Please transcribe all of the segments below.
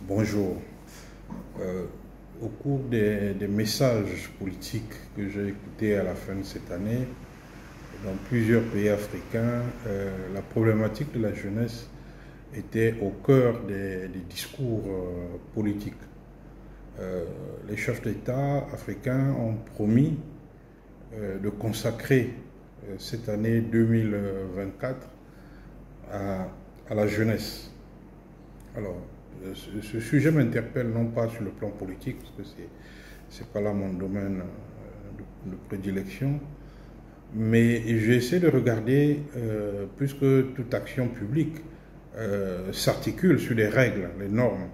Bonjour. Au cours des messages politiques que j'ai écoutés à la fin de cette année, dans plusieurs pays africains, la problématique de la jeunesse était au cœur des discours politiques. Les chefs d'État africains ont promis de consacrer cette année 2024 à la jeunesse. Alors, ce sujet m'interpelle non pas sur le plan politique, parce que ce n'est pas là mon domaine de prédilection, mais j'essaie de regarder, puisque toute action publique s'articule sur des règles, les normes,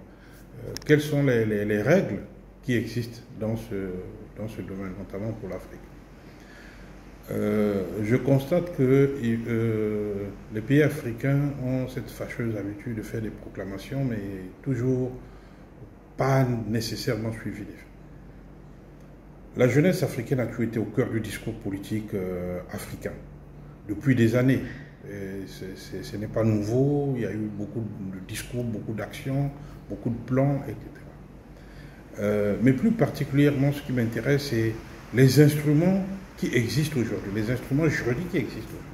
quelles sont les règles qui existent dans ce domaine, notamment pour l'Afrique. Je constate que les pays africains ont cette fâcheuse habitude de faire des proclamations, mais toujours pas nécessairement suivies des faits. La jeunesse africaine a toujours été au cœur du discours politique africain depuis des années. Ce n'est pas nouveau, il y a eu beaucoup de discours, beaucoup d'actions, beaucoup de plans, etc. Mais plus particulièrement, ce qui m'intéresse, c'est les instruments qui existent aujourd'hui, les instruments juridiques qui existent aujourd'hui.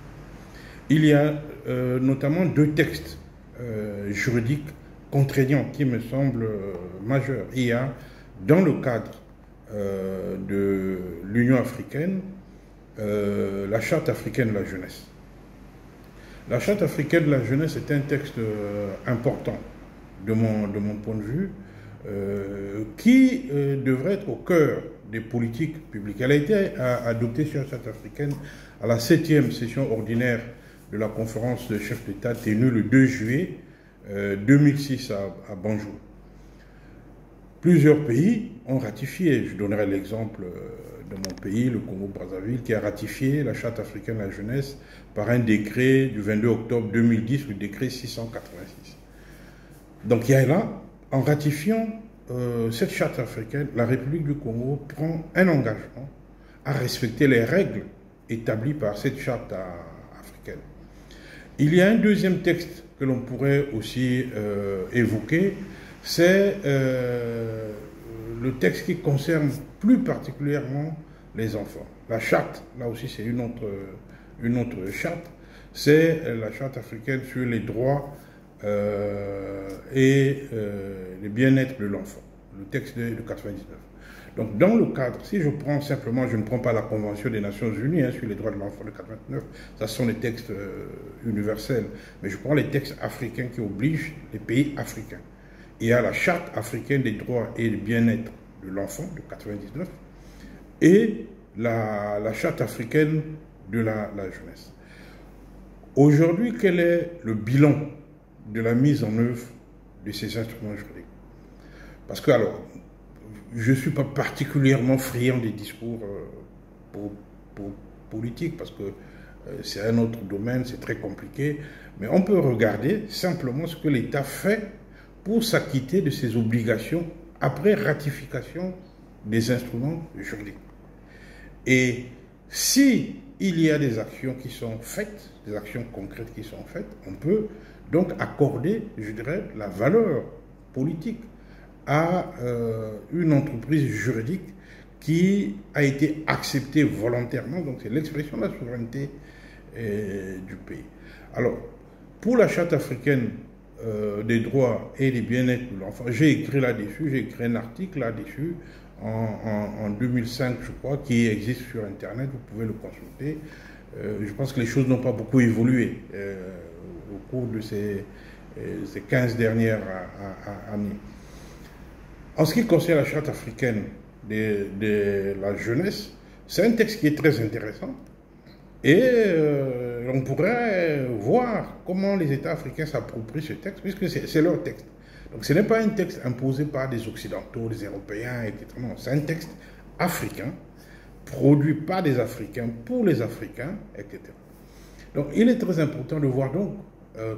Il y a notamment deux textes juridiques contraignants qui me semblent majeurs. Il y a, dans le cadre de l'Union africaine, la Charte africaine de la jeunesse. La Charte africaine de la jeunesse est un texte important de mon point de vue, qui devrait être au cœur des politiques publiques. Elle a été adoptée sur la Charte africaine à la 7e session ordinaire de la conférence de chefs d'État tenue le 2 juillet 2006 à Banjul. Plusieurs pays ont ratifié. Je donnerai l'exemple de mon pays, le Congo-Brazzaville, qui a ratifié la Charte africaine de la jeunesse par un décret du 22 octobre 2010, le décret 686. Donc il y a là, en ratifiant cette charte africaine, la République du Congo prend un engagement à respecter les règles établies par cette charte africaine. Il y a un deuxième texte que l'on pourrait aussi évoquer, c'est le texte qui concerne plus particulièrement les enfants. La charte, là aussi c'est une autre charte, c'est la charte africaine sur les droits et le bien-être de l'enfant, le texte de 99. Donc dans le cadre, si je prends simplement, je ne prends pas la Convention des Nations Unies sur les droits de l'enfant de 89, ça sont les textes universels, mais je prends les textes africains qui obligent les pays africains. Il y a la Charte africaine des droits et du bien-être de l'enfant de 99 et la Charte africaine de la jeunesse. Aujourd'hui, quel est le bilan de la mise en œuvre de ces instruments juridiques? Parce que, alors, je ne suis pas particulièrement friand des discours politiques, parce que c'est un autre domaine, c'est très compliqué, mais on peut regarder simplement ce que l'État fait pour s'acquitter de ses obligations après ratification des instruments juridiques. Et si il y a des actions qui sont faites, des actions concrètes qui sont faites, on peut donc accorder, je dirais, la valeur politique à une entreprise juridique qui a été acceptée volontairement, donc c'est l'expression de la souveraineté du pays. Alors, pour la Charte africaine des droits et des bien-être de l'enfant, j'ai écrit là-dessus, j'ai écrit un article là-dessus en 2005, je crois, qui existe sur Internet, vous pouvez le consulter. Je pense que les choses n'ont pas beaucoup évolué au cours de ces 15 dernières années. En ce qui concerne la Charte africaine de la jeunesse, c'est un texte qui est très intéressant et on pourrait voir comment les États africains s'approprient ce texte, puisque c'est leur texte. Donc ce n'est pas un texte imposé par des Occidentaux, des Européens, etc. Non, c'est un texte africain, produit par des Africains, pour les Africains, etc. Donc il est très important de voir donc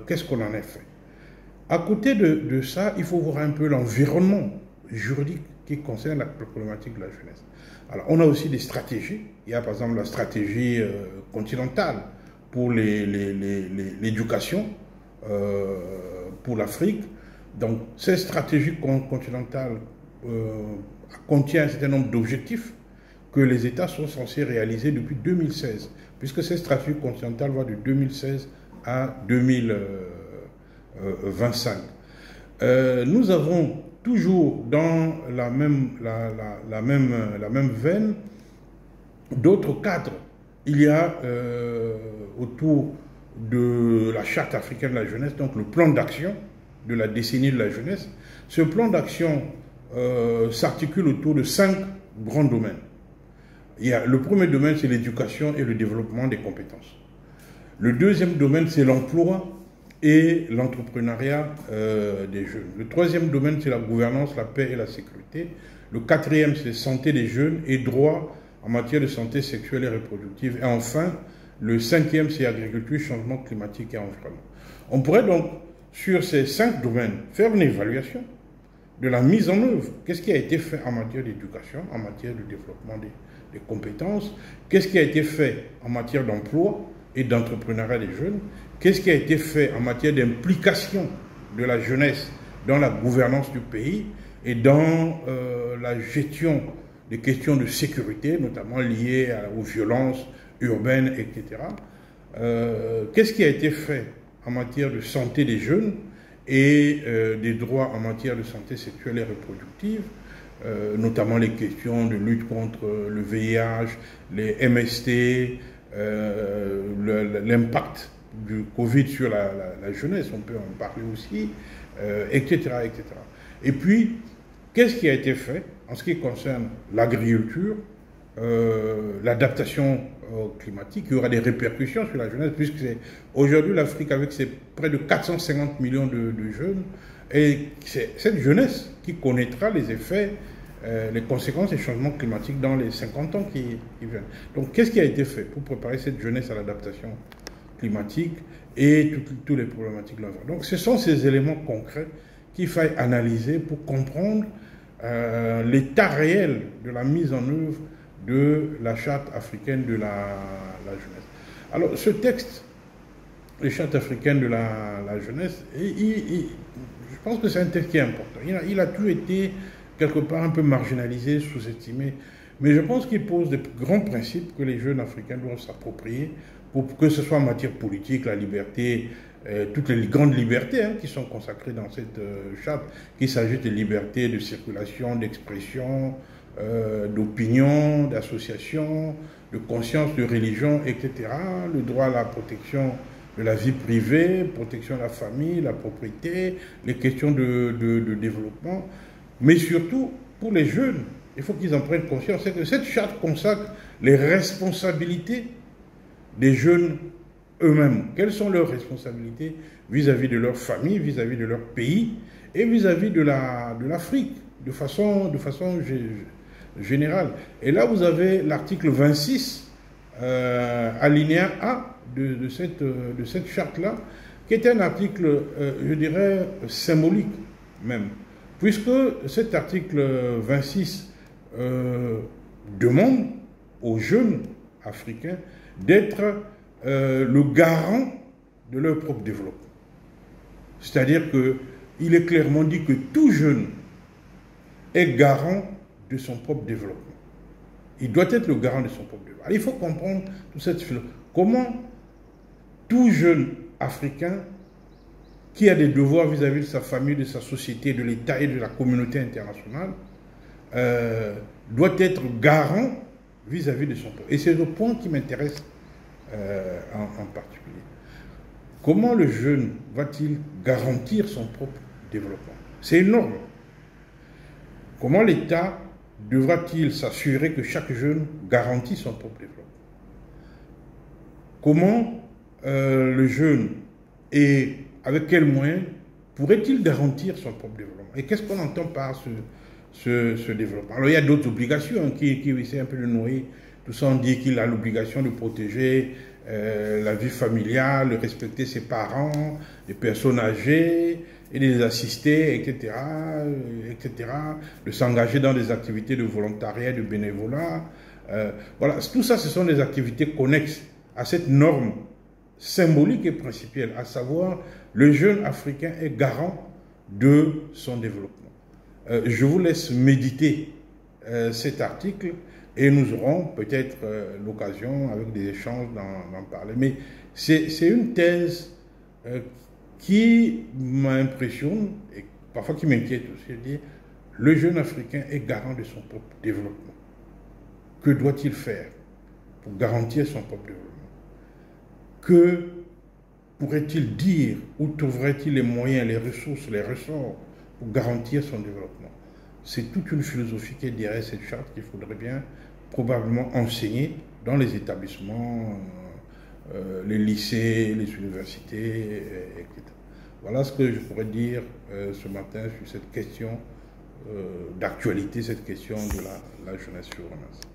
qu'est-ce qu'on en a fait. À côté de ça, il faut voir un peu l'environnement juridique qui concerne la problématique de la jeunesse. Alors on a aussi des stratégies. Il y a par exemple la stratégie continentale pour l'éducation, pour l'Afrique, Donc, cette stratégie continentale contient un certain nombre d'objectifs que les États sont censés réaliser depuis 2016, puisque cette stratégie continentale va de 2016 à 2025. Nous avons toujours dans la même veine d'autres cadres. Il y a autour de la Charte africaine de la jeunesse, donc le plan d'action de la décennie de la jeunesse. Ce plan d'action s'articule autour de 5 grands domaines. Le premier domaine, c'est l'éducation et le développement des compétences. Le deuxième domaine, c'est l'emploi et l'entrepreneuriat des jeunes. Le troisième domaine, c'est la gouvernance, la paix et la sécurité. Le quatrième, c'est santé des jeunes et droits en matière de santé sexuelle et reproductive. Et enfin, le cinquième, c'est agriculture, changement climatique et environnement. On pourrait donc, sur ces 5 domaines, faire une évaluation de la mise en œuvre. Qu'est-ce qui a été fait en matière d'éducation, en matière de développement des compétences? Qu'est-ce qui a été fait en matière d'emploi et d'entrepreneuriat des jeunes? Qu'est-ce qui a été fait en matière d'implication de la jeunesse dans la gouvernance du pays et dans la gestion des questions de sécurité, notamment liées aux violences urbaines, etc. Qu'est-ce qui a été fait en matière de santé des jeunes et des droits en matière de santé sexuelle et reproductive, notamment les questions de lutte contre le VIH, les MST, l'impact du Covid sur la jeunesse, on peut en parler aussi, etc., etc. Et puis, qu'est-ce qui a été fait en ce qui concerne l'agriculture, l'adaptation climatique? Il y aura des répercussions sur la jeunesse, puisque aujourd'hui l'Afrique, avec ses près de 450 millions de jeunes, et c'est cette jeunesse qui connaîtra les effets, les conséquences des changements climatiques dans les 50 ans qui viennent. Donc, qu'est-ce qui a été fait pour préparer cette jeunesse à l'adaptation climatique et toutes les problématiques de l'environnement? Donc, ce sont ces éléments concrets qu'il faut analyser pour comprendre l'état réel de la mise en œuvre de la Charte africaine de la jeunesse. Alors, ce texte, les Chartes africaines de la jeunesse, je pense que c'est un texte qui est important. Il a toujours été quelque part un peu marginalisé, sous-estimé, mais je pense qu'il pose des grands principes que les jeunes africains doivent s'approprier, pour que ce soit en matière politique, la liberté, toutes les grandes libertés qui sont consacrées dans cette charte, qu'il s'agisse de liberté de circulation, d'expression, d'opinion, d'association, de conscience, de religion, etc. Le droit à la protection de la vie privée, protection de la famille, la propriété, les questions de développement. Mais surtout, pour les jeunes, il faut qu'ils en prennent conscience, c'est que cette charte consacre les responsabilités des jeunes eux-mêmes. Quelles sont leurs responsabilités vis-à-vis de leur famille, vis-à-vis de leur pays et vis-à-vis de l'Afrique, de façon générale. Et là, vous avez l'article 26, alinéa A de cette charte-là, qui est un article, je dirais, symbolique même, puisque cet article 26 demande aux jeunes africains d'être le garant de leur propre développement. C'est-à-dire qu'il est clairement dit que tout jeune est garant de son propre développement. Il doit être le garant de son propre développement. Alors, il faut comprendre toute cette philosophie. Comment tout jeune africain qui a des devoirs vis-à-vis de sa famille, de sa société, de l'État et de la communauté internationale, doit être garant vis-à-vis de son peuple. Et c'est le point qui m'intéresse en particulier. Comment le jeune va-t-il garantir son propre développement? C'est énorme. Comment l'État devra-t-il s'assurer que chaque jeune garantit son propre développement? Comment le jeune, et avec quels moyens, pourrait-il garantir son propre développement? Et qu'est-ce qu'on entend par ce développement? Alors, il y a d'autres obligations qui essaient un peu de noyer. Tout ça, on dit qu'il a l'obligation de protéger la vie familiale, de respecter ses parents, les personnes âgées, et de les assister, etc., etc., de s'engager dans des activités de volontariat, de bénévolat. Voilà, tout ça, ce sont des activités connexes à cette norme symbolique et principielle, à savoir, le jeune africain est garant de son développement. Je vous laisse méditer cet article et nous aurons peut-être l'occasion, avec des échanges, d'en parler. Mais c'est une thèse qui m'impressionne et parfois qui m'inquiète aussi. Dire, le jeune Africain est garant de son propre développement. Que doit-il faire pour garantir son propre développement? Que pourrait-il dire, où trouverait-il les moyens, les ressources, les ressorts pour garantir son développement? C'est toute une philosophie qui est derrière cette charte qu'il faudrait bien probablement enseigner dans les établissements, les lycées, les universités, etc. Voilà ce que je pourrais dire ce matin sur cette question d'actualité, cette question de la jeunesse. Je vous remercie.